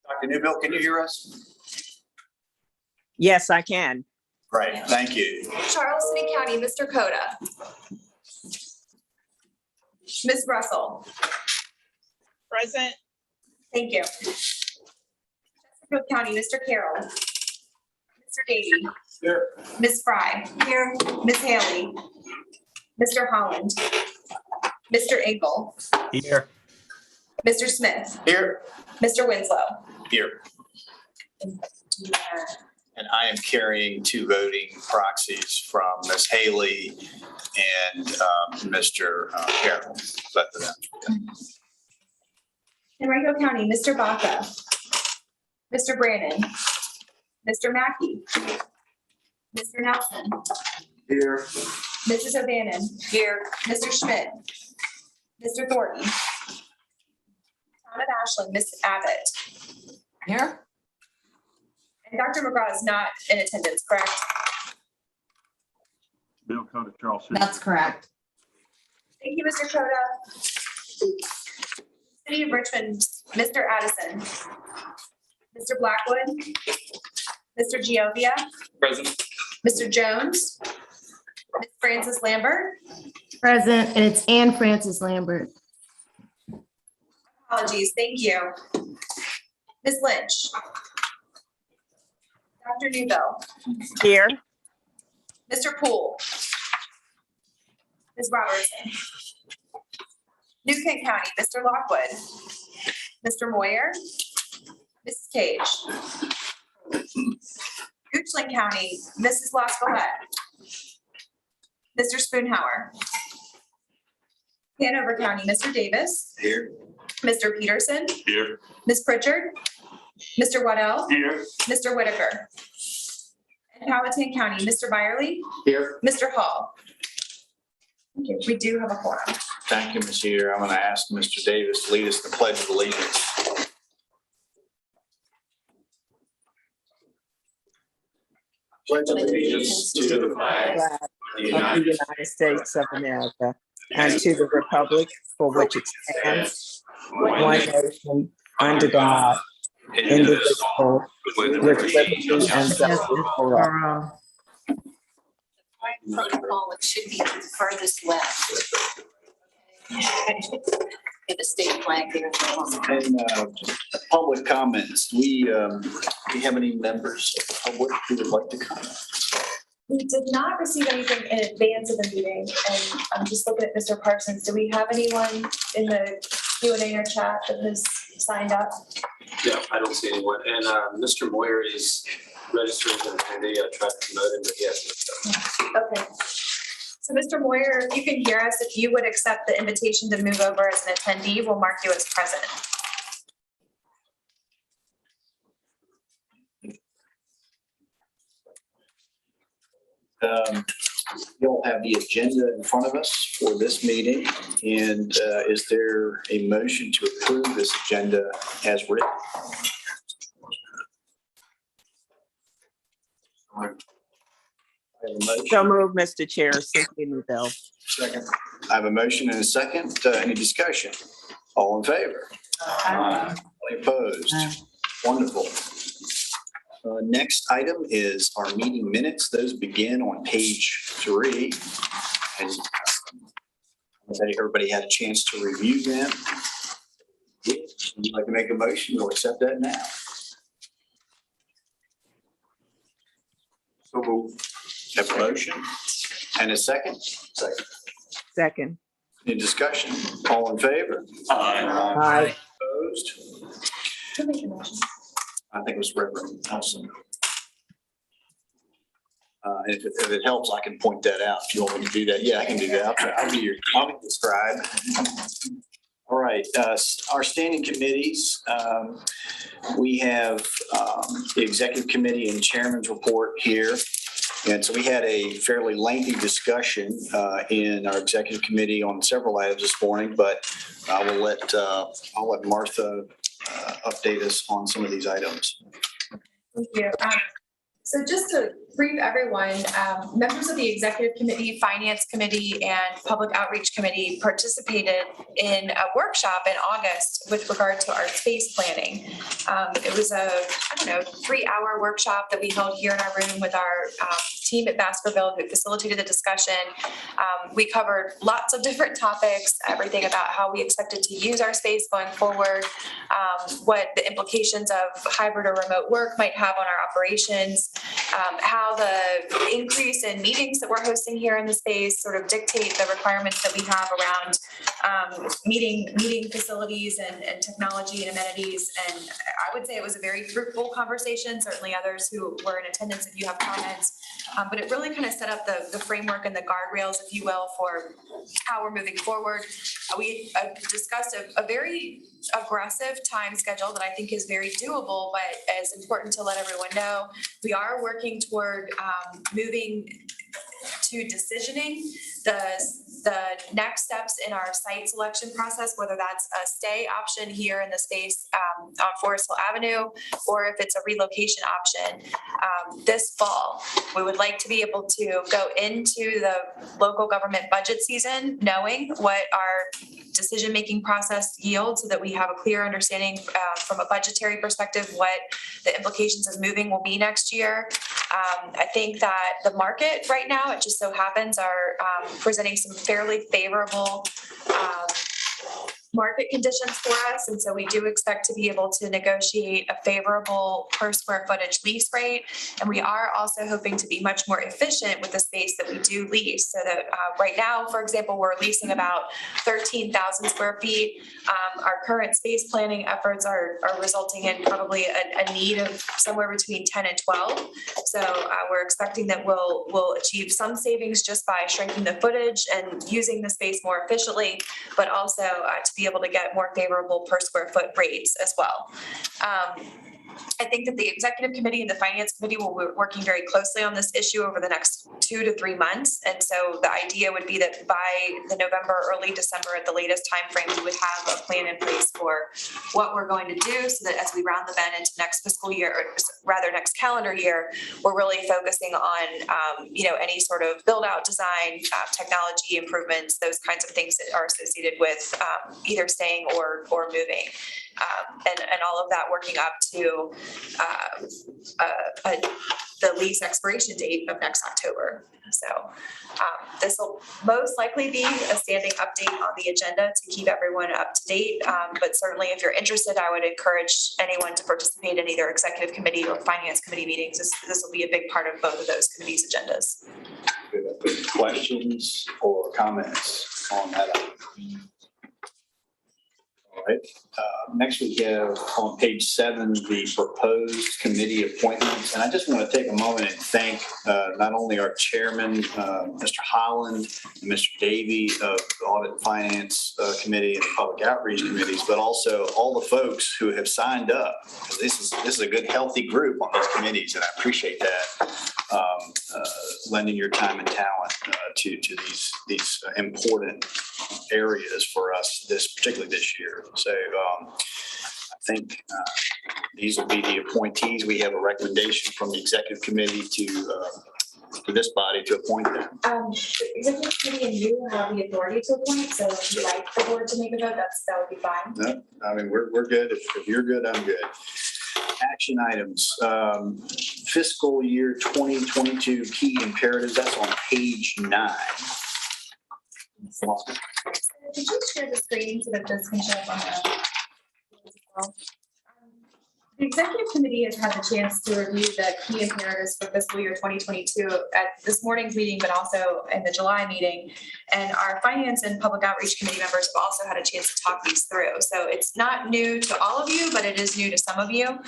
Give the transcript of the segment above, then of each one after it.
Dr. Newbill, can you hear us? Yes, I can. Great, thank you. Charles City County, Mr. Coda. Ms. Russell. Present. Thank you. Chesterfield County, Mr. Carroll. Mr. Davy. Here. Ms. Fry. Here. Ms. Haley. Mr. Holland. Mr. Engel. Here. Mr. Smith. Here. Mr. Winslow. Here. And I am carrying 2 voting proxies from Ms. Haley and Mr. Carroll. Both of them. Henrico County, Mr. Baca. Mr. Brannon. Mr. Mackey. Mr. Nelson. Here. Mrs. O'Bannon. Here. Mr. Schmidt. Mr. Thornton. Town of Ashland, Ms. Abbott. Here. And Dr. McGraw is not in attendance, correct? Bill Coda, Charles City. That's correct. Thank you, Mr. Coda. City of Richmond, Mr. Addison. Mr. Blackwood. Mr. Giovia. Present. Mr. Jones. Ms. Francis Lambert. Present, and it's Anne Francis Lambert. Apologies, thank you. Ms. Lynch. Dr. Newbill. Here. Mr. Poole. Ms. Robertson. New Kent County, Mr. Lockwood. Mr. Moyer. Mrs. Cage. Goochland County, Mrs. Lascalette. Mr. Spoonhour. Hanover County, Mr. Davis. Here. Mr. Peterson. Here. Ms. Pritchard. Mr. Waddell. Here. Mr. Whitaker. And Powhatan County, Mr. Byerly. Here. Mr. Hall. Thank you. We do have a quorum. Thank you, Ms. Heater. I'm going to ask Mr. Davis to lead us in the Pledge of Allegiance. Pledge allegiance to the flag Flag of the of United the United States of America and to the republic for which it stands, one nation, under God, indivisible, with liberty and justice for all. Protocol, it should be the furthest left. Get the state flag there. And public comments, do we have any members of the public who would like to comment? We did not receive anything in advance of the meeting, and I'm just looking at Mr. Parsons. Do we have anyone in the Q&A or chat that has signed up? Yeah, I don't see anyone. And Mr. Moyer is registered as an attendee. I tried to promote him, but he hasn't. Okay. So Mr. Moyer, if you can hear us, if you would accept the invitation to move over as an attendee, we'll mark you as present. You'll have the agenda in front of us for this meeting. And is there a motion to approve this agenda as written? I have a motion. So move, Mr. Chair, Cynthia Newbill. Second. I have a motion and a second. Any discussion? All in favor? Any opposed? Wonderful. Next item is our meeting minutes. Those begin on page 3. And everybody had a chance to review them. Would you like to make a motion? We'll accept that now. So move. Have a motion and a second? Second. Second. Any discussion? All in favor? Aye. Opposed? Who made the motion? I think it was Reverend Nelson. If it helps, I can point that out if you want me to do that. Yeah, I can do that. I'll be the scribe. All right, our standing committees. We have the executive committee and chairman's report here. And so we had a fairly lengthy discussion in our executive committee on several items this morning, but I'll let Martha update us on some of these items. Thank you. So just to brief everyone, members of the Executive Committee, Finance Committee, and Public Outreach Committee participated in a workshop in August with regard to our space planning. It was a, 3-hour workshop that we held here in our room with our team at Baskerville who facilitated the discussion. We covered lots of different topics, everything about how we expected to use our space going forward, what the implications of hybrid or remote work might have on our operations, how the increase in meetings that we're hosting here in the space sort of dictate the requirements that we have around meeting facilities and technology and amenities. And I would say it was a very fruitful conversation, certainly others who were in attendance if you have comments. But it really kind of set up the framework and the guardrails, if you will, for how we're moving forward. We discussed a very aggressive time schedule that I think is very doable, but is important to let everyone know. We are working toward moving to decisioning the next steps in our site selection process, whether that's a stay option here in the space on Forest Hill Avenue, or if it's a relocation option this fall. We would like to be able to go into the local government budget season knowing what our decision-making process yields, so that we have a clear understanding from a budgetary perspective what the implications of moving will be next year. I think that the market right now, it just so happens, are presenting some fairly favorable market conditions for us. And so we do expect to be able to negotiate a favorable per square footage lease rate. And we are also hoping to be much more efficient with the space that we do lease. So that right now, for example, we're leasing about 13,000 square feet. Our current space planning efforts are resulting in probably a need of somewhere between 10 and 12. So we're expecting that we'll achieve some savings just by shrinking the footage and using the space more efficiently, but also to be able to get more favorable per square foot rates as well. I think that the Executive Committee and the Finance Committee will be working very closely on this issue over the next 2 to 3 months. And so the idea would be that by the November, early December at the latest timeframe, we would have a plan in place for what we're going to do, so that as we round the bend into next fiscal year, or rather next calendar year, we're really focusing on any sort of build out design, technology improvements, those kinds of things that are associated with either staying or moving. And all of that working up to the lease expiration date of next October. So this will most likely be a standing update on the agenda to keep everyone up to date. But certainly if you're interested, I would encourage anyone to participate in either Executive Committee or Finance Committee meetings. This will be a big part of both of those committees' agendas. Questions or comments on that item? All right. Next we have on page 7, the proposed committee appointments. And I just want to take a moment and thank not only our chairman, Mr. Holland, and Mr. Davey of the Audit and Finance Committee and the Public Outreach Committees, but also all the folks who have signed up. This is a good, healthy group on these committees, and I appreciate that. Lending your time and talent to these important areas for us, particularly this year. So I think these will be the appointees. We have a recommendation from the Executive Committee to this body to appoint them. The Executive Committee and you have the authority to appoint, so if you'd like the board to make a vote, that would be fine. No, I mean, we're good. If you're good, I'm good. Action items, fiscal year 2022 key imperatives. That's on page 9. Could you share the screen so that this can show up on the The Executive Committee has had the chance to review the key imperatives for fiscal year 2022 at this morning's meeting, but also in the July meeting. And our Finance and Public Outreach Committee members have also had a chance to talk these through. So it's not new to all of you, but it is new to some of you.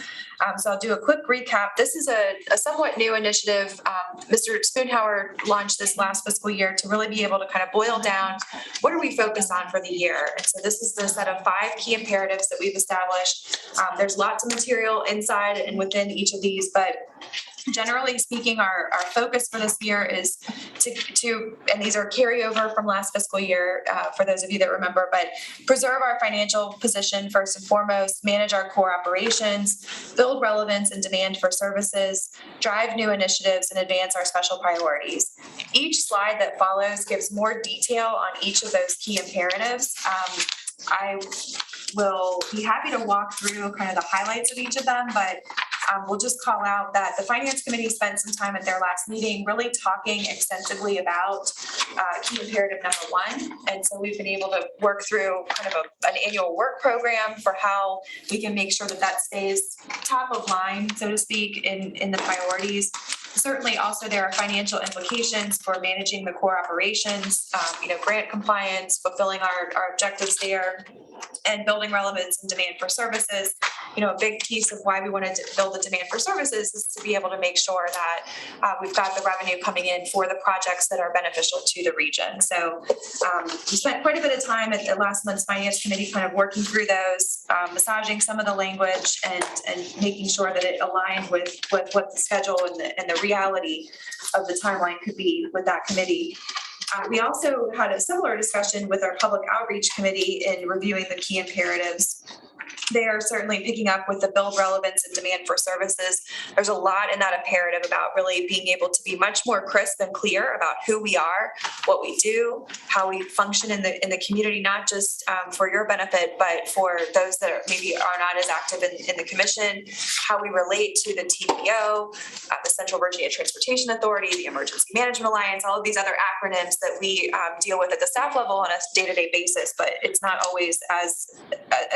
So I'll do a quick recap. This is a somewhat new initiative. Mr. Spoonhour launched this last fiscal year to really be able to kind of boil down what are we focused on for the year. And so this is the set of 5 key imperatives that we've established. There's lots of material inside and within each of these, but Generally speaking, our focus for this year is to, and these are carryover from last fiscal year, for those of you that remember, but preserve our financial position first and foremost, manage our core operations, build relevance and demand for services, drive new initiatives, and advance our special priorities. Each slide that follows gives more detail on each of those key imperatives. I will be happy to walk through kind of the highlights of each of them, but we'll just call out that the Finance Committee spent some time at their last meeting really talking extensively about key imperative number one. And so we've been able to work through kind of an annual work program for how we can make sure that that stays top of line, so to speak, in the priorities. Certainly also there are financial implications for managing the core operations, grant compliance, fulfilling our objectives there, and building relevance and demand for services. A big piece of why we wanted to build the demand for services is to be able to make sure that we've got the revenue coming in for the projects that are beneficial to the region. So we spent quite a bit of time at last month's Finance Committee kind of working through those, massaging some of the language and making sure that it aligned with what the schedule and the reality of the timeline could be with that committee. We also had a similar discussion with our Public Outreach Committee in reviewing the key imperatives. They are certainly picking up with the build relevance and demand for services. There's a lot in that imperative about really being able to be much more crisp and clear about who we are, what we do, how we function in the community, not just for your benefit, but for those that maybe are not as active in the commission, how we relate to the TPO, the Central Virginia Transportation Authority, the Emergency Management Alliance, all of these other acronyms that we deal with at the staff level on a day-to-day basis, but it's not always as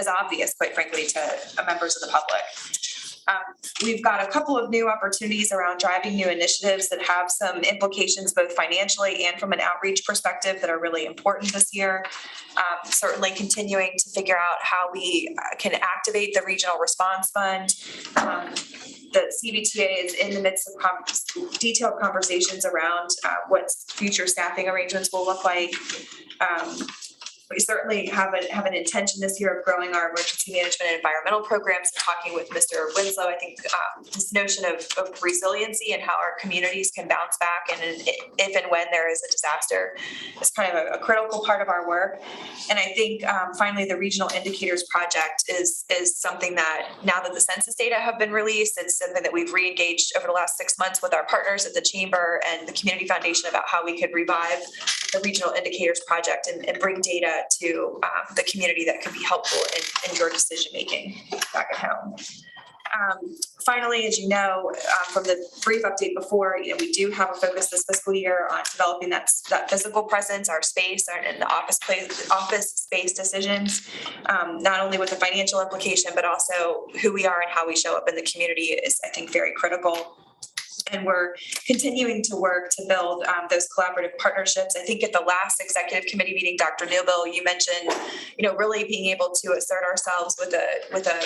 obvious, quite frankly, to members of the public. We've got a couple of new opportunities around driving new initiatives that have some implications both financially and from an outreach perspective that are really important this year. Certainly continuing to figure out how we can activate the Regional Response Fund. The CVTA is in the midst of detailed conversations around what future staffing arrangements will look like. We certainly have an intention this year of growing our emergency management and environmental programs. Talking with Mr. Winslow, I think this notion of resiliency and how our communities can bounce back and if and when there is a disaster is kind of a critical part of our work. And I think finally the Regional Indicators Project is something that now that the census data have been released, it's something that we've re-engaged over the last 6 months with our partners at the Chamber and the Community Foundation about how we could revive the Regional Indicators Project and bring data to the community that could be helpful in your decision making back at home. Finally, as you know, from the brief update before, we do have a focus this fiscal year on developing that physical presence, our space, and the office space decisions, not only with the financial implication, but also who we are and how we show up in the community is, I think, very critical. And we're continuing to work to build those collaborative partnerships. I think at the last executive committee meeting, Dr. Newbill, you mentioned, really being able to assert ourselves with a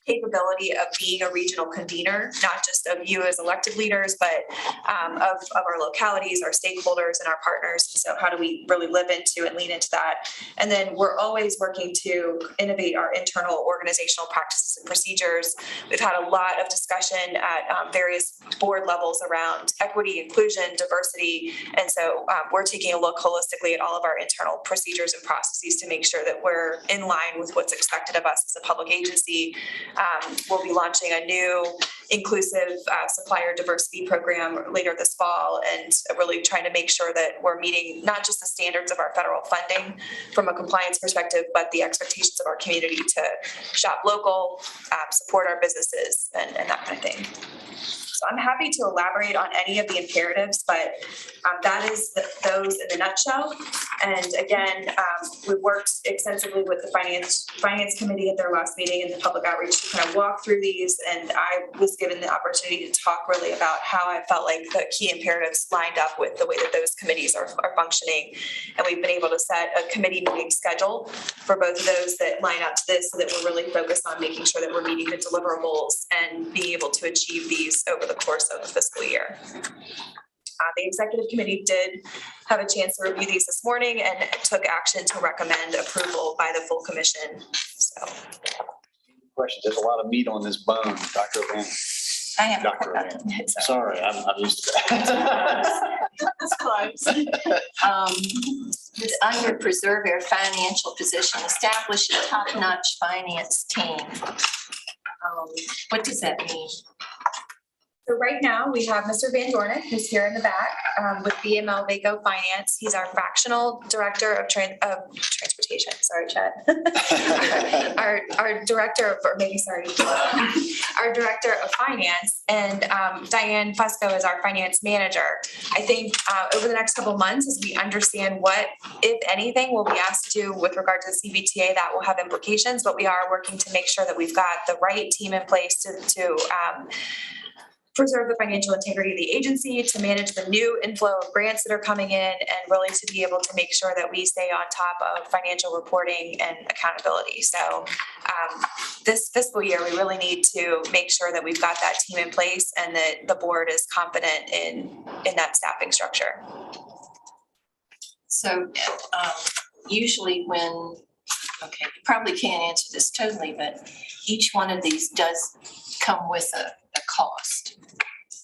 capability of being a regional convener, not just of you as elected leaders, but of our localities, our stakeholders, and our partners. So how do we really live into and lean into that? And then we're always working to innovate our internal organizational practices and procedures. We've had a lot of discussion at various board levels around equity, inclusion, diversity. And so we're taking a look holistically at all of our internal procedures and processes to make sure that we're in line with what's expected of us as a public agency. We'll be launching a new inclusive supplier diversity program later this fall, and really trying to make sure that we're meeting not just the standards of our federal funding from a compliance perspective, but the expectations of our community to shop local, support our businesses, and that kind of thing. So I'm happy to elaborate on any of the imperatives, but that is those in a nutshell. And again, we worked extensively with the finance committee at their last meeting and the public outreach to kind of walk through these. And I was given the opportunity to talk really about how I felt like the key imperatives lined up with the way that those committees are functioning. And we've been able to set a committee meeting schedule for both of those that line up to this, so that we're really focused on making sure that we're meeting the deliverables and being able to achieve these over the course of the fiscal year. The executive committee did have a chance to review these this morning and took action to recommend approval by the full commission. So, questions? There's a lot of meat on this bone, Dr. Van. I have. Dr. Ann. Sorry, I'm used to that. That's close. Under preserve our financial position, establish a top-notch finance team. What does that mean? So right now, we have Mr. Van Dornick, who's here in the back with BML Vaco Finance. He's our fractional director of transportation. Sorry, Chad. our director, or maybe sorry, our director of finance, and Diane Fusco is our finance manager. I think over the next couple of months, as we understand what, if anything, we'll be asked to do with regard to the CBTA, that will have implications. But we are working to make sure that we've got the right team in place to preserve the financial integrity of the agency, to manage the new inflow of grants that are coming in, and really to be able to make sure that we stay on top of financial reporting and accountability. So this fiscal year, we really need to make sure that we've got that team in place and that the board is confident in that staffing structure. So usually when, okay, you probably can't answer this totally, but each one of these does come with a cost.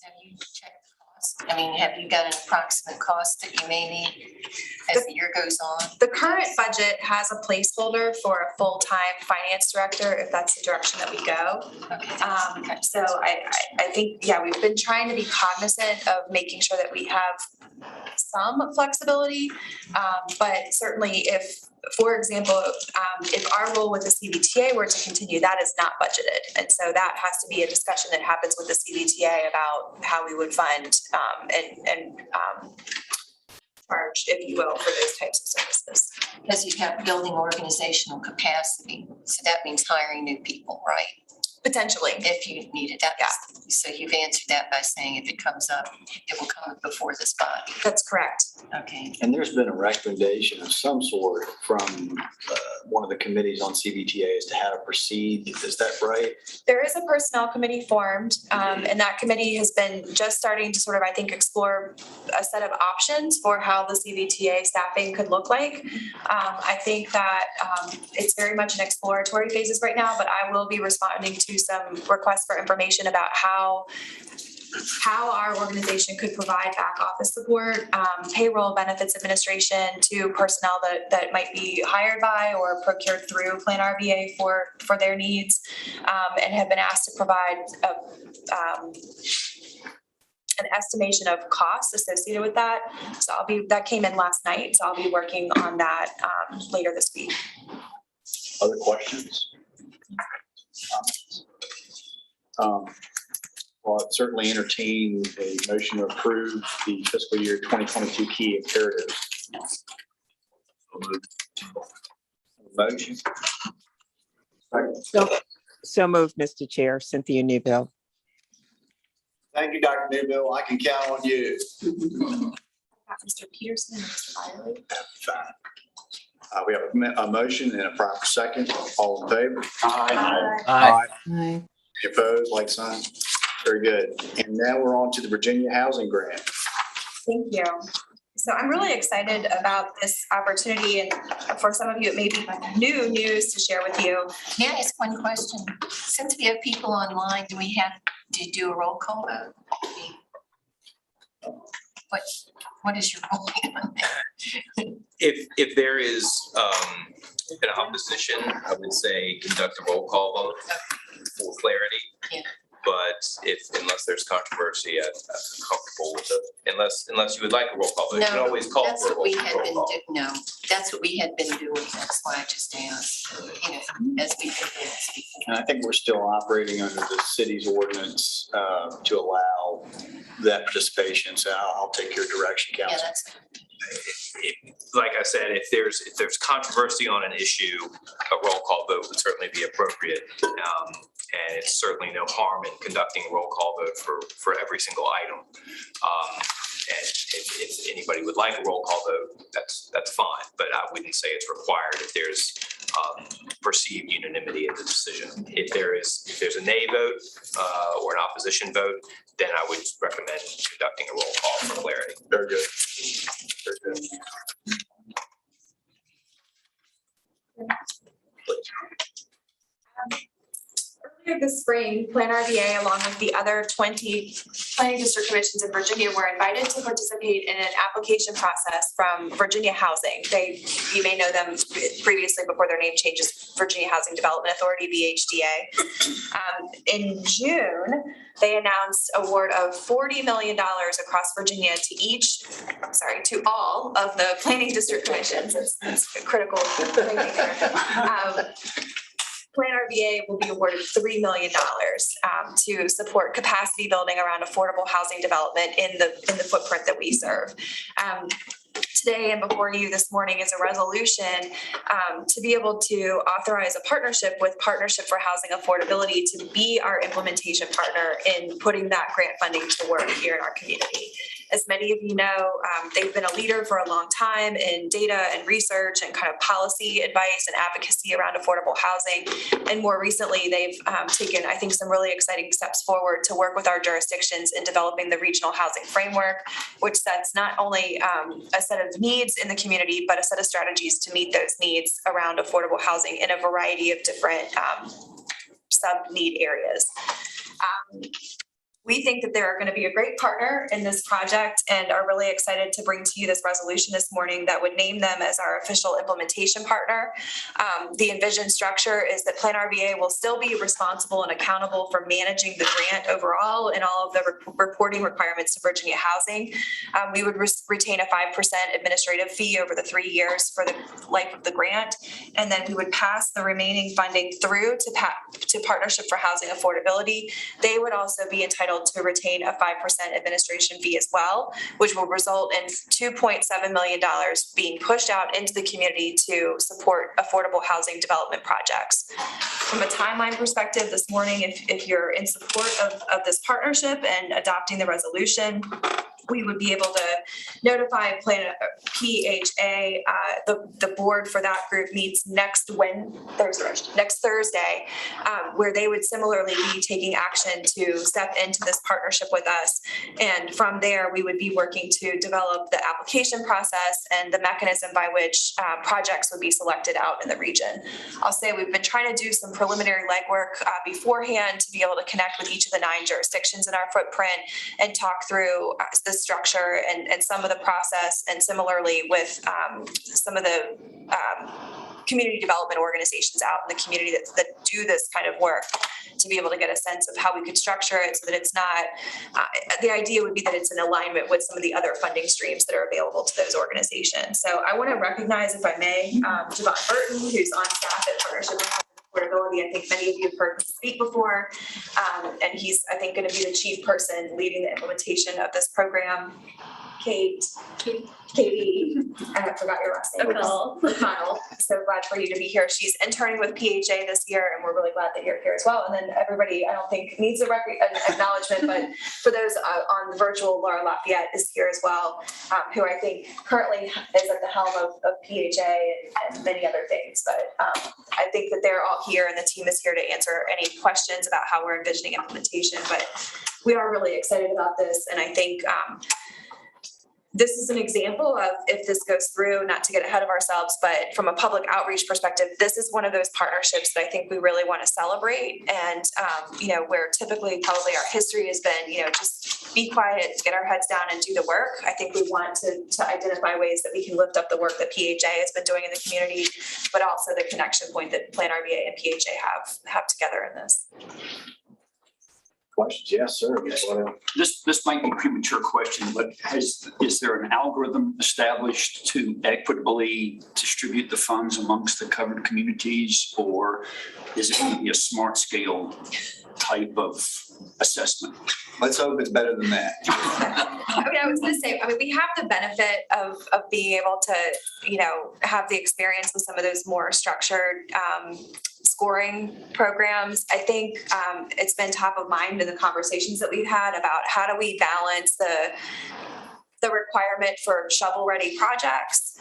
Have you checked the cost? I mean, have you got an approximate cost that you may need as the year goes on? The current budget has a placeholder for a full-time finance director, if that's the direction that we go. Okay. So I think, yeah, we've been trying to be cognizant of making sure that we have some flexibility. But certainly if, for example, if our role with the CBTA were to continue, that is not budgeted. And so that has to be a discussion that happens with the CBTA about how we would fund and charge, if you will, for those types of services. Because you have building organizational capacity. So that means hiring new people, right? Potentially. If you need it. So you've answered that by saying if it comes up, it will come before this body. That's correct. Okay. And there's been a recommendation of some sort from one of the committees on CBTA as to how to proceed. Is that right? There is a personnel committee formed, and that committee has been just starting to sort of, I think, explore a set of options for how the CBTA staffing could look like. I think that it's very much in exploratory phases right now, but I will be responding to some requests for information about how our organization could provide back office support, payroll, benefits administration to personnel that might be hired by or procured through PlanRVA for their needs, and have been asked to provide an estimation of costs associated with that. So that came in last night, so I'll be working on that later this week. Other questions? Well, I'd certainly entertain a motion to approve the fiscal year 2022 key imperatives. Motion. So moved, Mr. Chair. Cynthia Newbill. Thank you, Dr. Newbill. I can count on you. Mr. Peterson and Mr. Byerly. Fine. We have a motion and a proper second. All in favor? Aye. Any opposed, like sign? Very good. And now we're on to the Virginia Housing Grant. Thank you. So I'm really excited about this opportunity, and for some of you, it may be new news to share with you. May I ask one question? Since we have people online, do we have to do a roll call vote? What is your role on that? If there is an opposition, I would say conduct a roll call vote for clarity. Yeah. But unless there's controversy, I'm comfortable with it. Unless you would like a roll call vote, you can No, always call that's for a what we roll had been call. no, that's what we had been doing. That's why I just asked, as we've been doing this before. And I think we're still operating under the city's ordinance to allow that participation. So I'll take your direction, Yeah, Council. that's. Like I said, if there's controversy on an issue, a roll call vote would certainly be appropriate. And it's certainly no harm in conducting a roll call vote for every single item. And if anybody would like a roll call vote, that's fine. But I wouldn't say it's required if there's perceived unanimity in the decision. If there's a nay vote or an opposition vote, then I would recommend conducting a roll call for clarity. Very good. Very good. This spring, PlanRVA, along with the other 20 planning district commissions in Virginia, were invited to participate in an application process from Virginia Housing. You may know them previously before their name changes, Virginia Housing Development Authority, VHDA. In June, they announced award of $40 million across Virginia to all of the planning district commissions. It's critical. PlanRVA will be awarded $3 million to support capacity building around affordable housing development in the footprint that we serve. Today and before you this morning is a resolution to be able to authorize a partnership with Partnership for Housing Affordability to be our implementation partner in putting that grant funding to work here in our community. As many of you know, they've been a leader for a long time in data and research and kind of policy advice and advocacy around affordable housing. And more recently, they've taken, I think, some really exciting steps forward to work with our jurisdictions in developing the regional housing framework, which sets not only a set of needs in the community, but a set of strategies to meet those needs around affordable housing in a variety of different sub-need areas. We think that they're going to be a great partner in this project and are really excited to bring to you this resolution this morning that would name them as our official implementation partner. The envisioned structure is that PlanRVA will still be responsible and accountable for managing the grant overall and all of the reporting requirements to Virginia Housing. We would retain a 5% administrative fee over the 3 years for the life of the grant, and then we would pass the remaining funding through to Partnership for Housing Affordability. They would also be entitled to retain a 5% administration fee as well, which will result in $2.7 million being pushed out into the community to support affordable housing development projects. From a timeline perspective this morning, if you're in support of this partnership and adopting the resolution, we would be able to notify PHA. The board for that group meets next Thursday, where they would similarly be taking action to step into this partnership with us. And from there, we would be working to develop the application process and the mechanism by which projects would be selected out in the region. I'll say we've been trying to do some preliminary legwork beforehand to be able to connect with each of the 9 jurisdictions in our footprint and talk through the structure and some of the process, and similarly with some of the community development organizations out in the community that do this kind of work, to be able to get a sense of how we could structure it so that it's not, the idea would be that it's in alignment with some of the other funding streams that are available to those organizations. So I want to recognize, if I may, Javon Burton, who's on staff at Partnership for Affordability. I think many of you have heard him speak before, and he's, I think, going to be the chief person leading the implementation of this program. Katie, I forgot your last name. O'Connell. So glad for you to be here. She's interning with PHA this year, and we're really glad that you're here as well. And then everybody, I don't think needs an acknowledgement, but for those on the virtual, Laura Lafayette is here as well, who I think currently is at the helm of PHA and many other things. But I think that they're all here, and the team is here to answer any questions about how we're envisioning implementation. But we are really excited about this, and I think this is an example of, if this goes through, not to get ahead of ourselves, but from a public outreach perspective, this is one of those partnerships that I think we really want to celebrate. And, where typically probably our history has been, just be quiet, get our heads down and do the work. I think we want to identify ways that we can lift up the work that PHA has been doing in the community, but also the connection point that PlanRVA and PHA have together in this. Questions? Yes, sir. This might be a premature question, but is there an algorithm established to equitably distribute the funds amongst the covered communities, or is it going to be a smart scale type of assessment? Let's hope it's better than that. I was going to say, we have the benefit of being able to, have the experience with some of those more structured scoring programs. I think it's been top of mind in the conversations that we've had about how do we balance the the requirement for shovel-ready projects,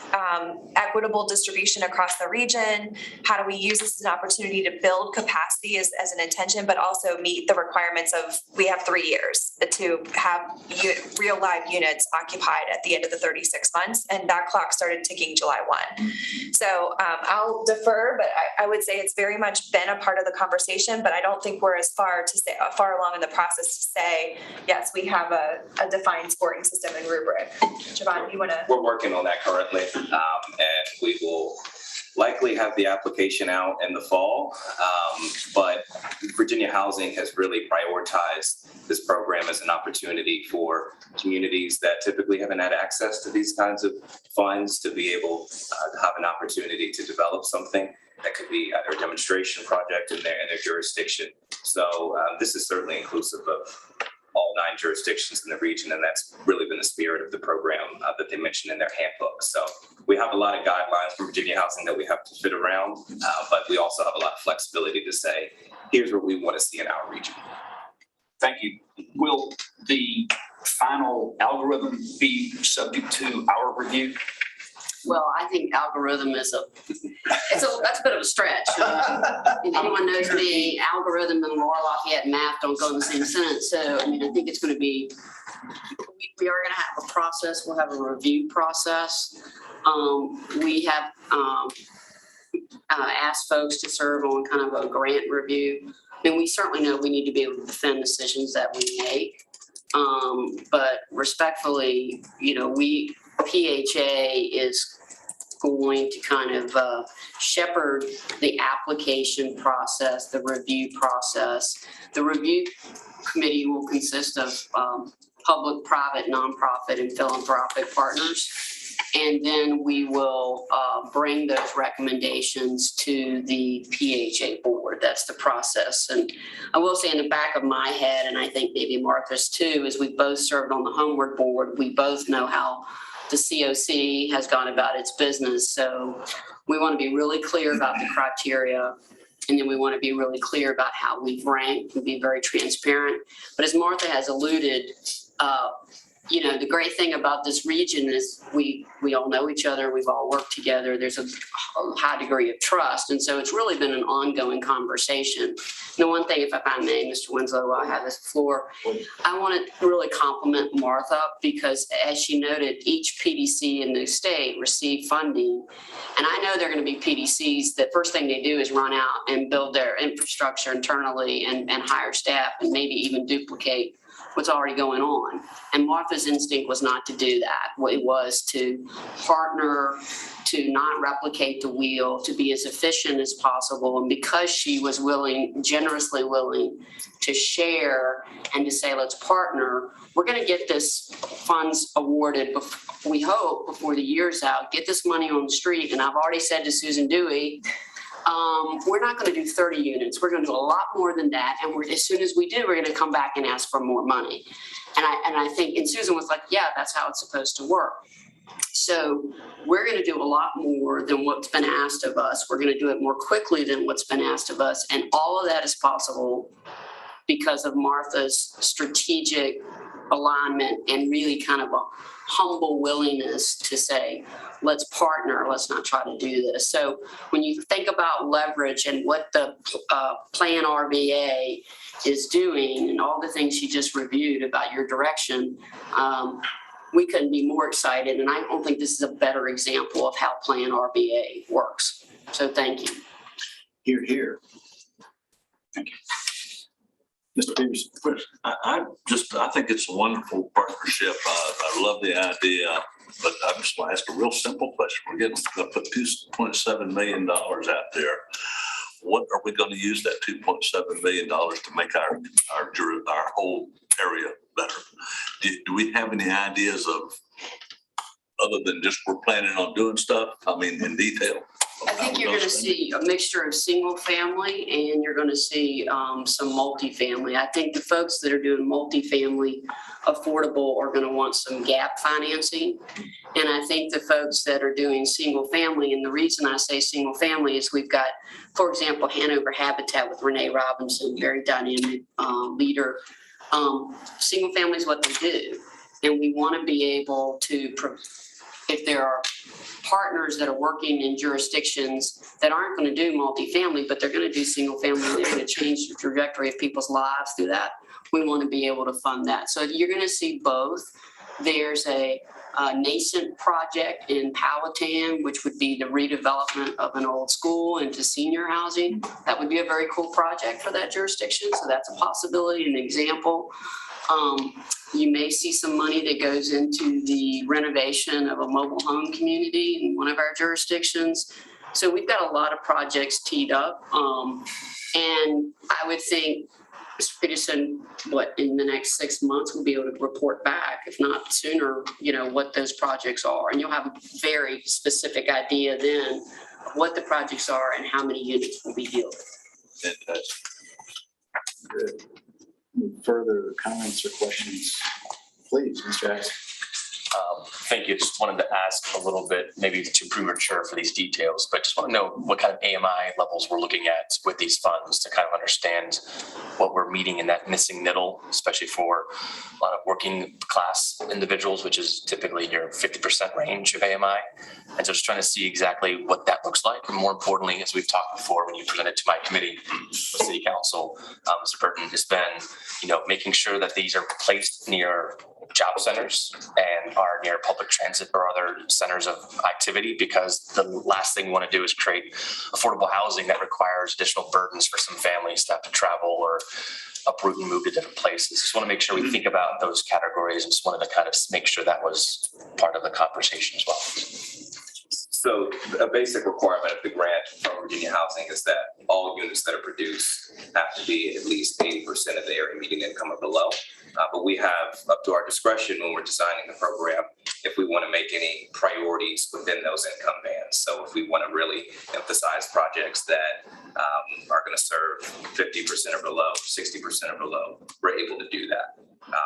equitable distribution across the region. How do we use this as an opportunity to build capacity as an intention, but also meet the requirements of, we have 3 years to have real live units occupied at the end of the 36 months. And that clock started ticking July 1. So I'll defer, but I would say it's very much been a part of the conversation, but I don't think we're as far along in the process to say, yes, we have a defined scoring system and rubric. Javon, you want to? We're working on that currently, and we will likely have the application out in the fall. But Virginia Housing has really prioritized this program as an opportunity for communities that typically haven't had access to these kinds of funds to be able to have an opportunity to develop something that could be either a demonstration project in their jurisdiction. So this is certainly inclusive of all 9 jurisdictions in the region, and that's really been the spirit of the program that they mentioned in their handbook. So we have a lot of guidelines from Virginia Housing that we have to fit around, but we also have a lot of flexibility to say, here's what we want to see in our region. Thank you. Will the final algorithm be subject to our review? Well, I think algorithm is that's a bit of a stretch. If anyone knows me, algorithm and Laura Lafayette and math don't go in the same sentence. So, I mean, I think it's going to be, we are going to have a process. We'll have a review process. We have asked folks to serve on kind of a grant review. I mean, we certainly know we need to be able to defend decisions that we make. But respectfully, PHA is going to kind of shepherd the application process, the review process. The review committee will consist of public, private, nonprofit, and philanthropic partners. And then we will bring those recommendations to the PHA board. That's the process. And I will say in the back of my head, and I think maybe Martha's too, is we both served on the Homeward board. We both know how the COC has gone about its business. So we want to be really clear about the criteria. And then we want to be really clear about how we've ranked and be very transparent. But as Martha has alluded, the great thing about this region is we all know each other. We've all worked together. There's a high degree of trust. And so it's really been an ongoing conversation. And the one thing, if I may, Mr. Winslow, while I have this floor, I want to really compliment Martha because as she noted, each PDC in the state received funding. And I know there are going to be PDCs that first thing they do is run out and build their infrastructure internally and hire staff and maybe even duplicate what's already going on. And Martha's instinct was not to do that. It was to partner, to not replicate the wheel, to be as efficient as possible. And because she was generously willing to share and to say, let's partner, we're going to get this funds awarded, we hope, before the year's out, get this money on the street. And I've already said to Susan Dewey, we're not going to do 30 units. We're going to do a lot more than that. And as soon as we do, we're going to come back and ask for more money. And I think, and Susan was like, yeah, that's how it's supposed to work. So we're going to do a lot more than what's been asked of us. We're going to do it more quickly than what's been asked of us. And all of that is possible because of Martha's strategic alignment and really kind of a humble willingness to say, let's partner, let's not try to do this. So when you think about leverage and what the PlanRVA is doing and all the things you just reviewed about your direction, we couldn't be more excited. And I don't think this is a better example of how PlanRVA works. So thank you. Hear, hear. Thank you. Mr. Peterson. I think it's a wonderful partnership. I love the idea, but I just want to ask a real simple question. We're going to put $2.7 million out there. What are we going to use that $2.7 million to make our whole area better? Do we have any ideas of, other than just we're planning on doing stuff? I mean, in detail. I think you're going to see a mixture of single family and you're going to see some multifamily. I think the folks that are doing multifamily affordable are going to want some gap financing. And I think the folks that are doing single family, and the reason I say single family is we've got, for example, Hanover Habitat with Renee Robinson, very dynamic leader. Single family is what they do. And we want to be able to, if there are partners that are working in jurisdictions that aren't going to do multifamily, but they're going to do single family, they're going to change the trajectory of people's lives through that, we want to be able to fund that. So you're going to see both. There's a nascent project in Powhatan, which would be the redevelopment of an old school into senior housing. That would be a very cool project for that jurisdiction. So that's a possibility, an example. You may see some money that goes into the renovation of a mobile home community in one of our jurisdictions. So we've got a lot of projects teed up. And I would think Mr. Peterson, in the next 6 months, we'll be able to report back, if not sooner, what those projects are. And you'll have a very specific idea then of what the projects are and how many units will be built. Good. Any further comments or questions? Please, Mr. Jackson. Thank you. Just wanted to ask a little bit, maybe too premature for these details, but just want to know what kind of AMI levels we're looking at with these funds to kind of understand what we're meeting in that missing middle, especially for a lot of working class individuals, which is typically your 50% range of AMI. And so just trying to see exactly what that looks like. And more importantly, as we've talked before, when you presented to my committee, the City Council, Mr. Burton, has been, making sure that these are placed near job centers and are near public transit or other centers of activity, because the last thing we want to do is create affordable housing that requires additional burdens for some families to have to travel or uproot and move to different places. Just want to make sure we think about those categories, and just wanted to kind of make sure that was part of the conversation as well. So a basic requirement of the grant from Virginia Housing is that all units that are produced have to be at least 80% of the area median income or below. But we have up to our discretion when we're designing the program if we want to make any priorities within those income bands. So if we want to really emphasize projects that are going to serve 50% or below, 60% or below, we're able to do that.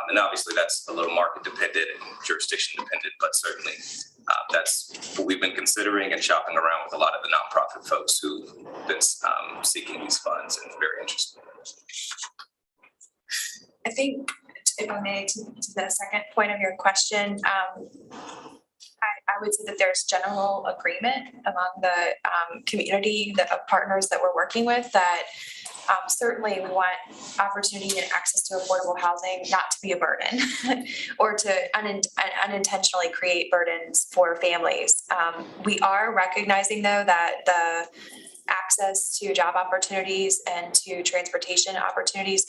And obviously that's a little market dependent and jurisdiction dependent, but certainly that's what we've been considering and shopping around with a lot of the nonprofit folks who've been seeking these funds and very interested. I think, if I may, to the second point of your question, I would say that there's general agreement among the community of partners that we're working with that certainly we want opportunity and access to affordable housing not to be a burden or to unintentionally create burdens for families. We are recognizing, though, that the access to job opportunities and to transportation opportunities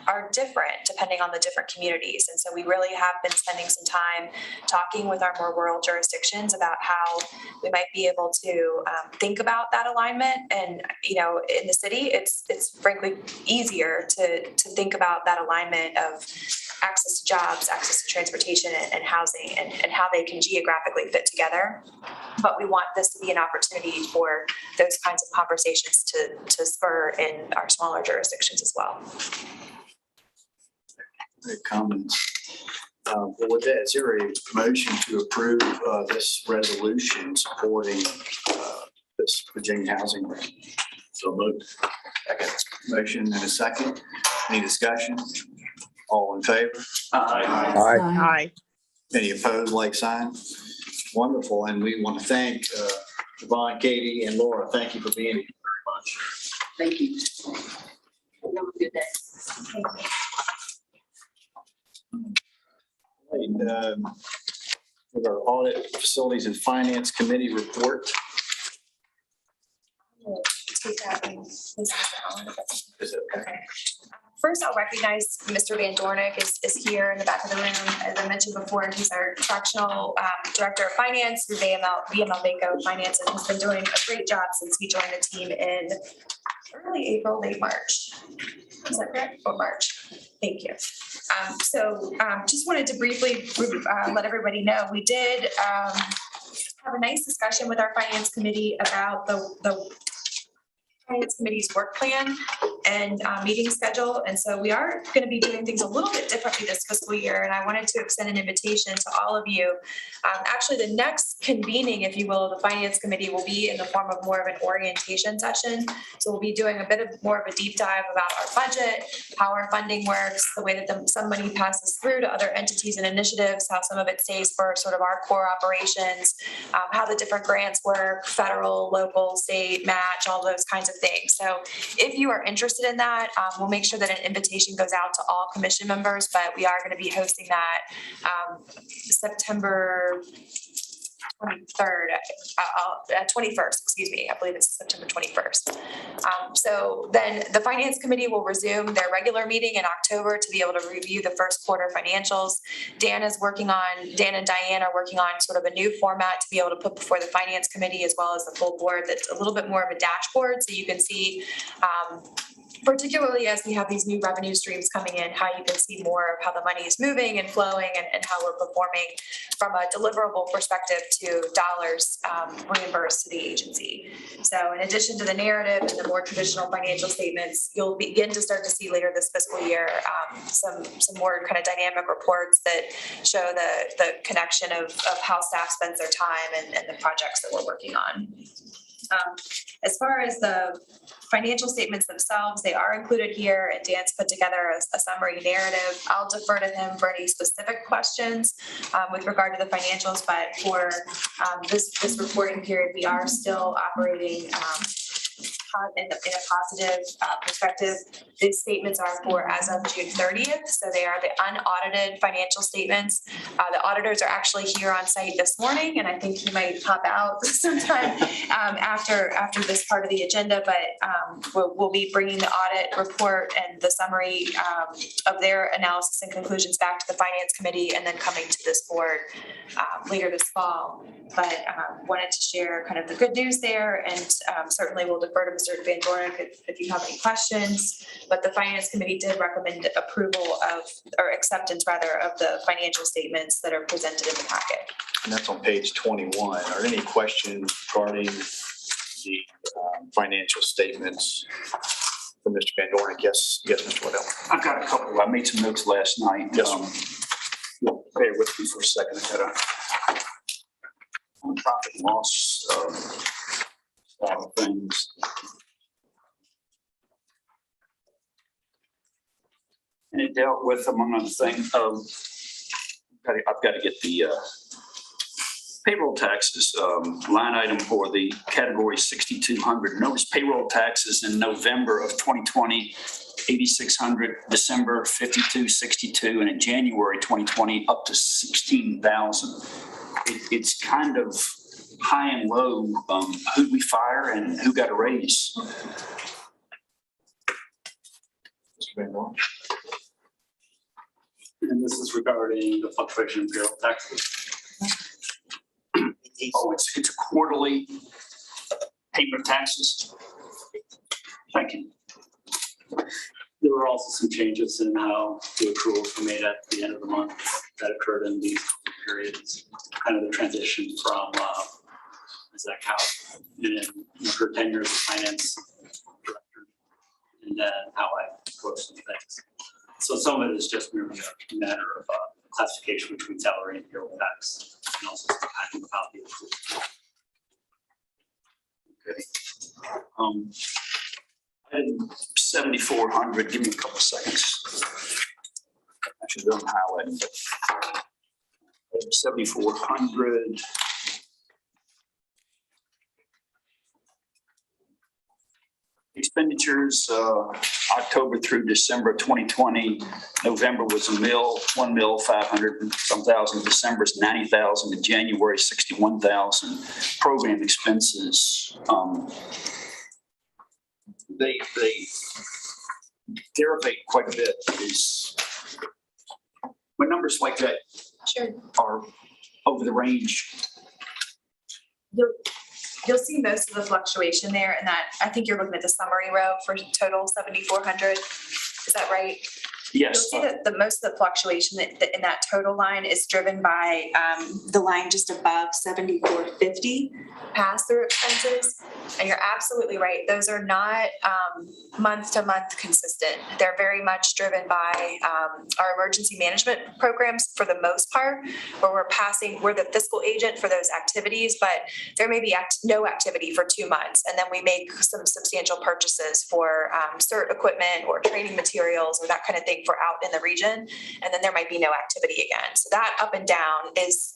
are different depending on the different communities. And so we really have been spending some time talking with our more rural jurisdictions about how we might be able to think about that alignment. And, in the city, it's frankly easier to think about that alignment of access to jobs, access to transportation and housing and how they can geographically fit together. But we want this to be an opportunity for those kinds of conversations to spur in our smaller jurisdictions as well. Great comments. Well, with that, is there a motion to approve this resolution supporting this Virginia housing grant? So moved. Second. Motion and a second. Any discussion? All in favor? Aye. Aye. Any opposed, like sign? Wonderful. And we want to thank Yvonne, Katie, and Laura. Thank you for being here very much. Thank you. Have a good day. Thank you. Right, with our Audit, Facilities, and Finance Committee report. Is it okay? First, I'll recognize Mr. Van Dornick is here in the back of the room. As I mentioned before, he's our fractional director of finance through VML Baco Finance, and he's been doing a great job since he joined the team in early April, late March. Is that correct? Or March? Thank you. Just wanted to briefly let everybody know we did have a nice discussion with our finance committee about the Finance Committee's work plan and meeting schedule. And so we are going to be doing things a little bit differently this fiscal year. And I wanted to extend an invitation to all of you. Actually, the next convening, if you will, of the Finance Committee will be in the form of more of an orientation session. So we'll be doing a bit of more of a deep dive about our budget, how our funding works, the way that some money passes through to other entities and initiatives, how some of it stays for sort of our core operations, how the different grants work, federal, local, state, match, all those kinds of things. So if you are interested in that, we'll make sure that an invitation goes out to all commission members, but we are going to be hosting that September 23rd, 21st, excuse me. I believe it's September 21st. So then the Finance Committee will resume their regular meeting in October to be able to review the first quarter financials. Dan and Diane are working on sort of a new format to be able to put before the Finance Committee as well as the full board that's a little bit more of a dashboard so you can see particularly as we have these new revenue streams coming in, how you can see more of how the money is moving and flowing and how we're performing from a deliverable perspective to dollars reimbursed to the agency. So in addition to the narrative and the more traditional financial statements, you'll begin to start to see later this fiscal year some more kind of dynamic reports that show the connection of how staff spends their time and the projects that we're working on. As far as the financial statements themselves, they are included here, and Dan's put together a summary narrative. I'll defer to him for any specific questions with regard to the financials, but for this reporting period, we are still operating in a positive perspective. These statements are for as of June 30th, so they are the unaudited financial statements. The auditors are actually here on site this morning, and I think he might pop out sometime after this part of the agenda, but we'll be bringing the audit report and the summary of their analysis and conclusions back to the Finance Committee and then coming to this board later this fall. But wanted to share kind of the good news there, and certainly we'll defer to Mr. Van Doren if you have any questions. But the Finance Committee did recommend approval of, or acceptance rather, of the financial statements that are presented in the packet. And that's on page 21. Are there any questions regarding the financial statements from Mr. Van Doren? Yes, Mr. Waddell. I've got a couple. I made some notes last night. Yes. Bear with me for a second. I got on profit and loss things. And it dealt with, among other things, I've got to get the payroll taxes line item for the category 6,200. Notice payroll taxes in November of 2020, 8,600, December 5,262, and in January 2020 up to 16,000. It's kind of high and low, who we fire and who got a raise. Mr. Van Doren. And this is regarding the fluctuation in payroll taxes. Oh, it's a quarterly payment of taxes. Thank you. There were also some changes in how the accruals were made at the end of the month that occurred in these periods. Kind of the transition from Zach Howe in her tenure as finance director, and then how I approach some things. So some of it is just merely a matter of classification between salary and payroll tax, and also some timing of how the accrual. Okay. Item 7,400. Give me a couple seconds. I should have done highlighting, but item 7,400. Expenditures October through December 2020. November was $1,500,000 and some thousand. December is 90,000, and January 61,000. Program expenses. They derivate quite a bit. When numbers like that are over the range. You'll see most of the fluctuation there, and that I think you're looking at the summary row for total 7,400. Is that right? You'll Yes. see that the most of the fluctuation in that total line is driven by the line just above 7450 pass-through expenses. And you're absolutely right. Those are not month to month consistent. They're very much driven by our emergency management programs for the most part, where we're the fiscal agent for those activities, but there may be no activity for 2 months. And then we make some substantial purchases for CERT equipment or training materials or that kind of thing for out in the region. And then there might be no activity again. So that up and down is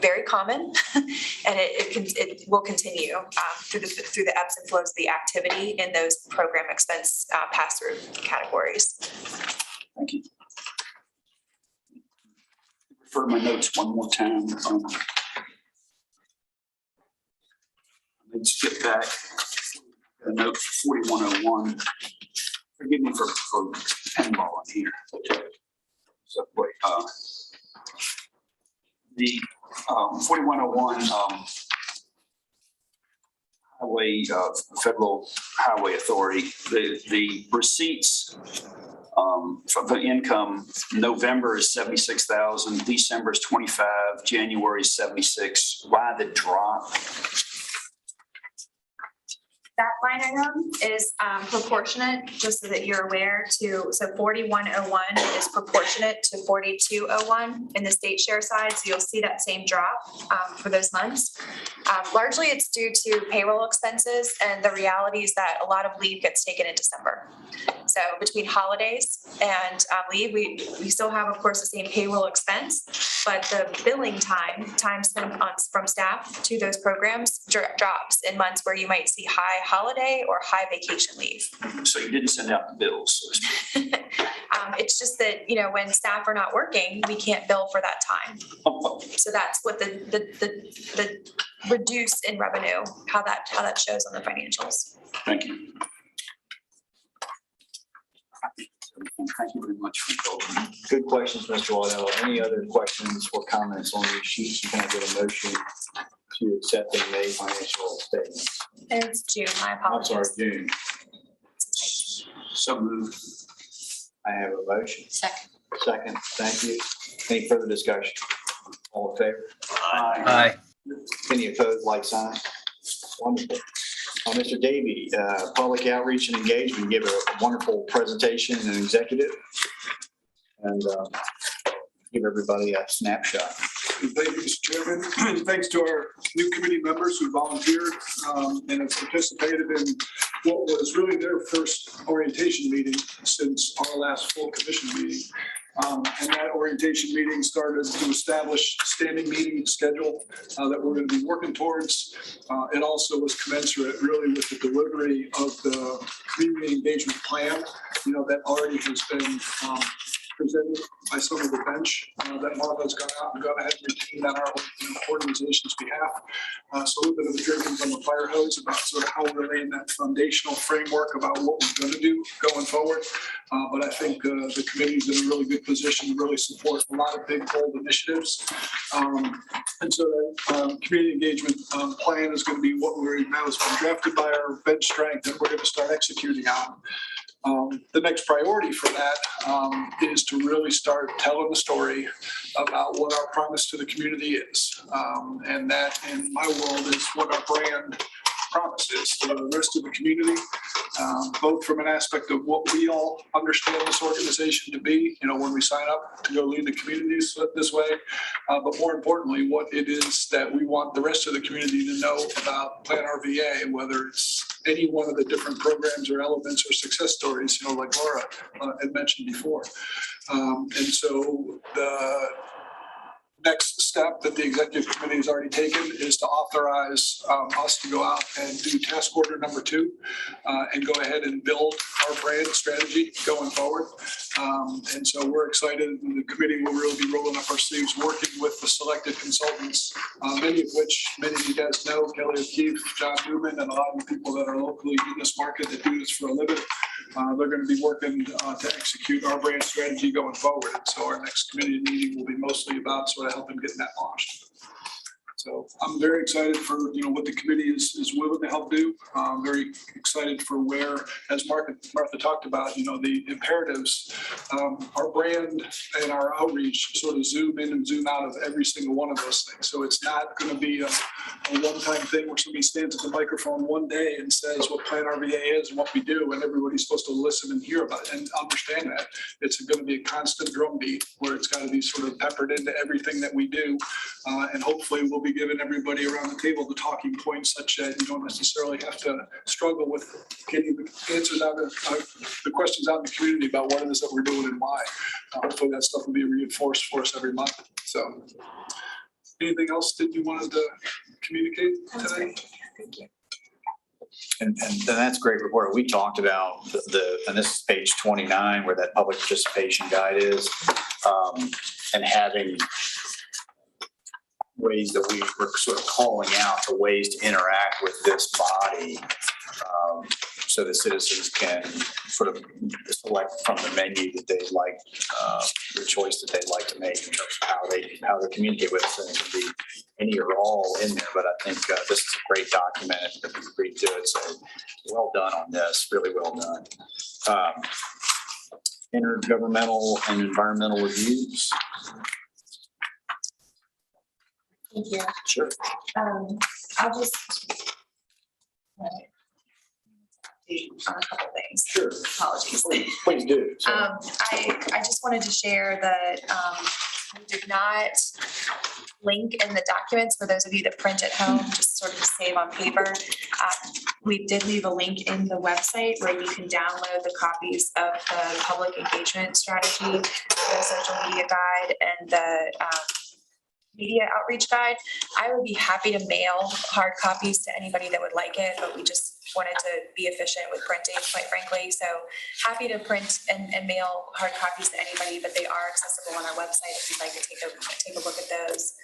very common and it will continue through the ebbs and flows of the activity in those program expense pass-through categories. Thank you. Refer my notes one more time. Let's get back a note for 4101. Forgive me for pinball in here. So wait, the 4101 highway, Federal Highway Authority, the receipts from the income, November is 76,000, December is 25, January is 76. Why the drop? That line item is proportionate, just so that you're aware, so 4101 is proportionate to 4201 in the state share side. So you'll see that same drop for those months. Largely it's due to payroll expenses, and the reality is that a lot of leave gets taken in December. So between holidays and leave, we still have, of course, the same payroll expense, but the billing time spent from staff to those programs drops in months where you might see high holiday or high vacation leave. So you didn't send out the bills. It's just that, when staff are not working, we can't bill for that time. So that's what the reduce in revenue, how that shows on the financials. Thank you. Thank you very much for building. Good questions, Mr. Waddell. Any other questions or comments on these sheets? You can get a motion to accept the May financial statements. It's June, my I'm sorry, apologies. June. So moved. I have a motion. Second. Thank you. Any further discussion? All in favor? Aye. Any opposed, like sign? Wonderful. Mr. Davey, Public Outreach and Engagement, give a wonderful presentation and executive. And give everybody a snapshot. Thank you, Mr. Chairman. Thanks to our new committee members who volunteered and have participated in what was really their first orientation meeting since our last full commission meeting. And that orientation meeting started to establish standing meeting schedule that we're going to be working towards. It also was commensurate really with the delivery of the community engagement plan, that already has been presented by some of the bench that Martha's gone out and gone ahead and retained on our organization's behalf. So a little bit of the driven from the fire hose about sort of how we're laying that foundational framework about what we're going to do going forward. But I think the committee's in a really good position to really support a lot of big, bold initiatives. And so that community engagement plan is going to be what we're now has been drafted by our bench strength and we're going to start executing on. The next priority for that is to really start telling the story about what our promise to the community is. And that in my world is what our brand promise is to the rest of the community, both from an aspect of what we all understand this organization to be, when we sign up to go lead the communities this way, but more importantly, what it is that we want the rest of the community to know about PlanRVA, whether it's any one of the different programs or elements or success stories, like Laura had mentioned before. And so the next step that the executive committee has already taken is to authorize us to go out and do task order number 2 and go ahead and build our brand strategy going forward. And so we're excited, and the committee will really be rolling up our sleeves, working with the selected consultants, many of you guys know, Kelly O'Keefe, John Newman, and a lot of the people that are locally in this market that do this for a living. They're going to be working to execute our brand strategy going forward. And so our next committee meeting will be mostly about sort of helping get that launched. So I'm very excited for, what the committee is willing to help do. I'm very excited for where, as Martha talked about, the imperatives, our brand and our outreach sort of zoom in and zoom out of every single one of those things. So it's not going to be a one-time thing where somebody stands at the microphone one day and says what PlanRVA is and what we do, and everybody's supposed to listen and hear about it and understand that. It's going to be a constant drumbeat where it's got to be sort of peppered into everything that we do. And hopefully we'll be giving everybody around the table the talking points such that you don't necessarily have to struggle with getting the answers out of the questions out in the community about what it is that we're doing and why. Hopefully that stuff will be reinforced for us every month. So anything else that you wanted to communicate today? Thank you. And that's a great report. We talked about and this is page 29 where that public participation guide is, and having ways that we were sort of calling out to ways to interact with this body, so that citizens can sort of select from the menu that they'd like, the choice that they'd like to make in terms of how they communicate with us. And it can be any or all in there, but I think this is a great document if we read through it. So well done on this, really well done. Intergovernmental and environmental reviews. Thank you. Sure. I'll just on a couple of things. Sure. Apologies. Please do. So, I just wanted to share that we did not link in the documents for those of you that print at home, just sort of to save on paper. We did leave a link in the website where you can download the copies of the public engagement strategy, the social media guide, and the media outreach guide. I would be happy to mail hard copies to anybody that would like it, but we just wanted to be efficient with printing, quite frankly. So happy to print and mail hard copies to anybody, but they are accessible on our website if you'd like to take a look at those.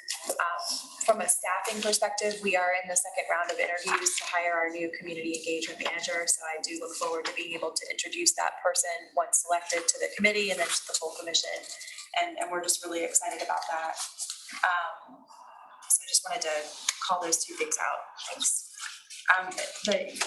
From a staffing perspective, we are in the second round of interviews to hire our new community engagement manager. So I do look forward to being able to introduce that person once selected to the committee and then to the full commission. And we're just really excited about that. So I just wanted to call those two things out. Thanks.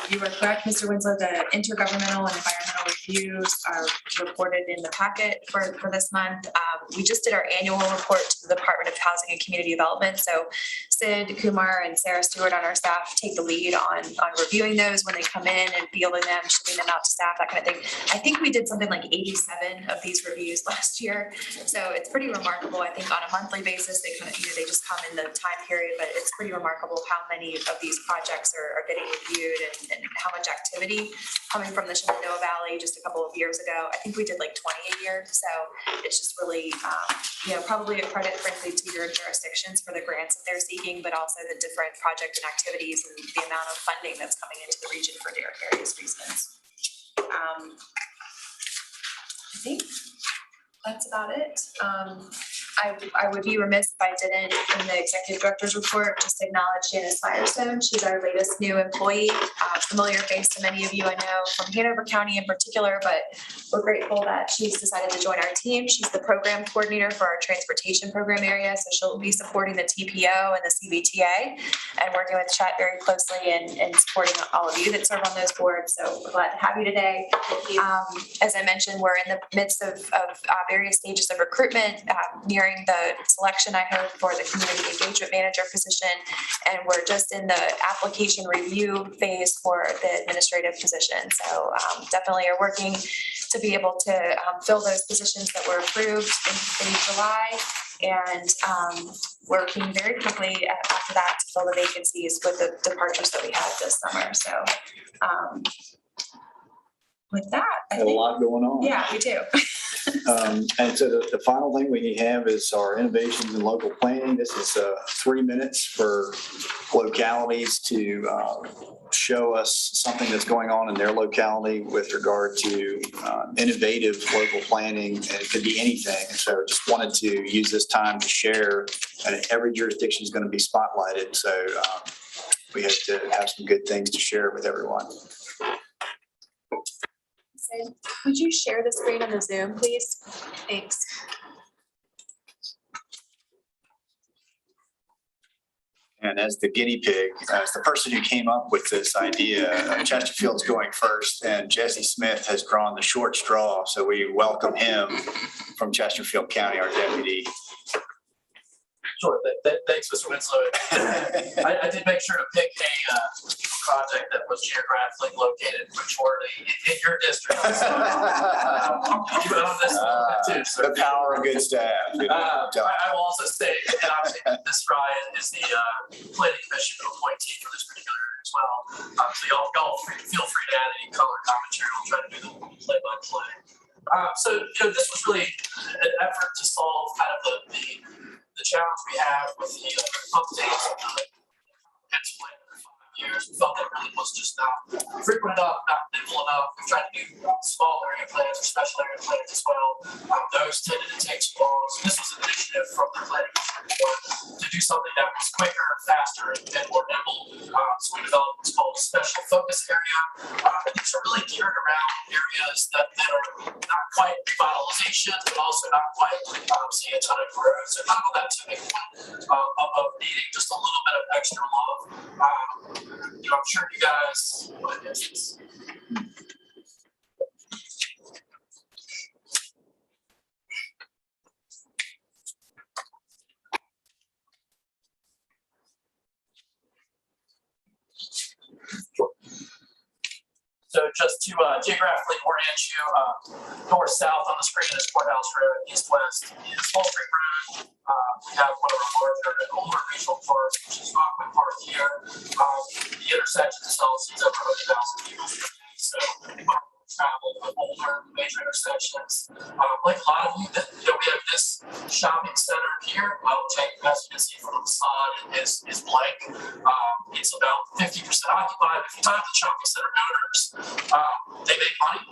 You were correct, Mr. Winslow, the intergovernmental and environmental reviews are reported in the packet for this month. We just did our annual report to the Department of Housing and Community Development. So Sid, Kumar, and Sarah Stewart on our staff take the lead on reviewing those when they come in and fielding them, shipping them out to staff, that kind of thing. I think we did something like 87 of these reviews last year. So it's pretty remarkable. I think on a monthly basis, they kind of, they just come in the time period, but it's pretty remarkable how many of these projects are getting reviewed and how much activity coming from the Shenandoah Valley just a couple of years ago. I think we did like 20 a year. So it's just really, probably a credit, frankly, to your jurisdictions for the grants that they're seeking, but also the different project and activities and the amount of funding that's coming into the region for various reasons. I think that's about it. I would be remiss if I didn't, in the executive director's report, just acknowledge Janice Firestone. She's our latest new employee, familiar face to many of you I know from Hanover County in particular, but we're grateful that she's decided to join our team. She's the program coordinator for our transportation program area, so she'll be supporting the TPO and the CBTA and working with Chet very closely and supporting all of you that serve on those boards. So we're glad to have you today. As I mentioned, we're in the midst of various stages of recruitment, nearing the selection, I hope, for the community engagement manager position. And we're just in the application review phase for the administrative position. So definitely are working to be able to fill those positions that were approved in July, and working very quickly after that to fill the vacancies with the departures that we had this summer. So with that, I have a lot going on. Yeah, we do. And so the final thing we have is our innovations in local planning. This is 3 minutes for localities to show us something that's going on in their locality with regard to innovative local planning. And it could be anything. So just wanted to use this time to share, and every jurisdiction is going to be spotlighted. So we have to have some good things to share with everyone. Could you share the screen on the Zoom, please? Thanks. And as the guinea pig, as the person who came up with this idea, Chesterfield's going first, and Jesse Smith has drawn the short straw. So we welcome him from Chesterfield County, our deputy. Sure, thanks, Mr. Winslow. I did make sure to pick a project that was geographically located majority in your district. So, I'm keeping on this too. So, the power of good staff. I will also say, and obviously, Ms. Fry is the planning commission appointee for this particular area as well. So y'all feel free to add any color commentary. I'll try to do the play by play. So this was really an effort to solve kind of the challenge we have with the updates of the next plan for 5 years. We felt that really was just not frequent enough, not nimble enough. We've tried to do small area plans or special area plans as well. Those tended to take too long. So this was an initiative from the planning to do something that was quicker, faster, and more nimble. So we developed what's called a special focus area. And these are really geared around areas that are not quite revitalization, but also not quite seeing a ton of growth. So not all that tipping point of needing just a little bit of extra love. I'm sure you guys. So just to geographically orient you, north-south on the screen is Courthouse Road, east-west is Fall Creek Road. We have one of our larger and older regional parks, which is Rockwood Park here. The intersection itself sees over 100,000 people. So travel with older major intersections. Like a lot of you, we have this shopping center here. As you can see from the facade, is blank. It's about 50% occupied. If you talk to the shopping center owners, they make money.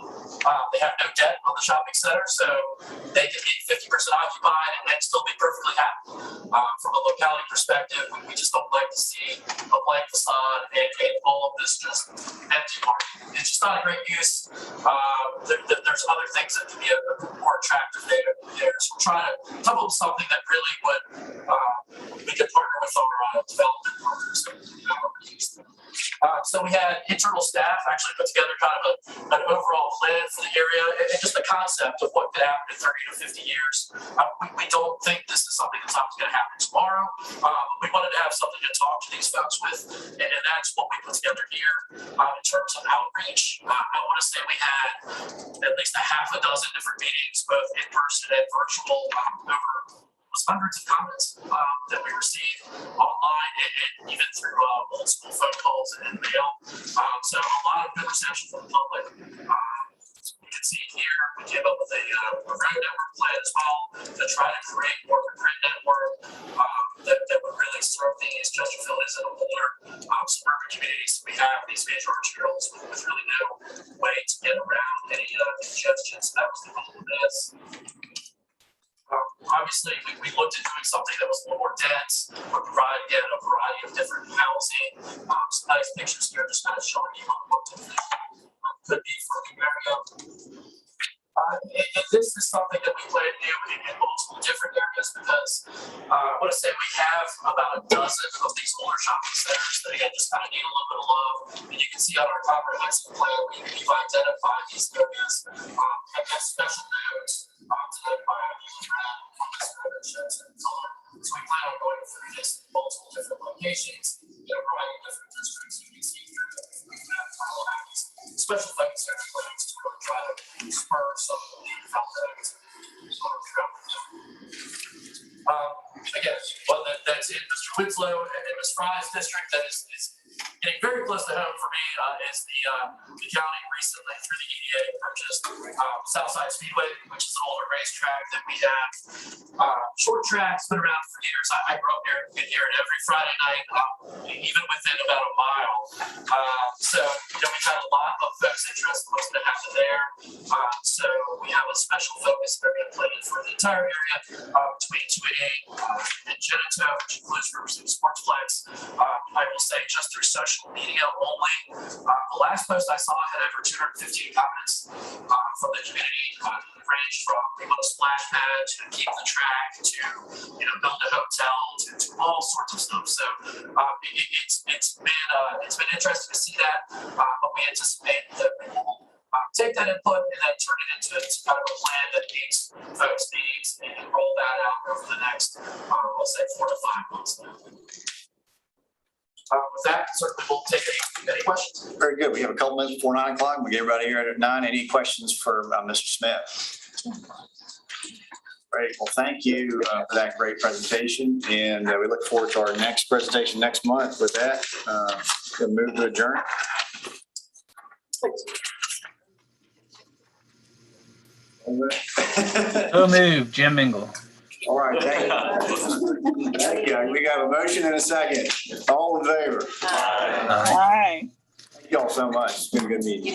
They have no debt on the shopping center, so they can be 50% occupied and still be perfectly happy. From a locality perspective, we just don't like to see a blank facade and all of this just empty market. It's just not a great use. There's other things that can be a more attractive there. So we're trying to come up with something that really would we could partner with our development partners. So we had internal staff actually put together kind of an overall plan for the area and just the concept of what could happen in 30 to 50 years. We don't think this is something that's not going to happen tomorrow. We wanted to have something to talk to these folks with, and that's what we put together here. In terms of outreach, I want to say we had at least a half a dozen different meetings, both in person and virtual, over hundreds of comments that we received online and even through old school phone calls and mail. So a lot of good reception from the public. You can see here, we came up with a road network plan as well to try to create more of a grid network that would really serve these. Chesterfield is an older suburban community, so we have these major arterials with really no way to get around any congestion. So that was the goal of this. Obviously, we looked at doing something that was a little more dense, would provide, again, a variety of different housing. Some nice pictures here just kind of showing you what different could be for the area. And this is something that we plan to do in multiple different areas because I want to say we have about a dozen of these older shopping centers that, again, just kind of need a little bit of love. And you can see on our comprehensive plan, we've identified these areas and have special notes to identify so we plan on going through this in multiple different locations, a variety of different districts. You can see here that we have these special focus area plans to really try to spur some of the development again, well, that's in Mr. Winslow and Ms. Fry's district. That is getting very close to home for me is the county recently through the EDA purchased Southside Speedway, which is an older racetrack that we have. Short track's been around for years. I grew up here, get here every Friday night, even within about a mile. So we've had a lot of folks interested in what's going to happen there. So we have a special focus area planned for the entire area between 288 and Genito, which includes River City Sportsplex. I will say just through social media only, The last post I saw had over 215 comments from the community, ranged from people to splash pads, to keep the track, to build a hotel, to all sorts of stuff. So it's been interesting to see that, but we anticipate that we will take that input and then turn it into kind of a plan that meets folks' needs and roll that out over the next, let's say 4 to 5 months now. With that, certainly we'll take any questions. Very good. We have a couple minutes before 9 o'clock. We'll get everybody here at 9. Any questions for Mr. Smith? Great. Well, thank you for that great presentation. And we look forward to our next presentation next month. With that, we'll move to adjourn. So moved, Jim Mingle. All right, thank you. Thank you. We got a motion and a second. All in favor? Aye. Thank you all so much. It's been a good meeting.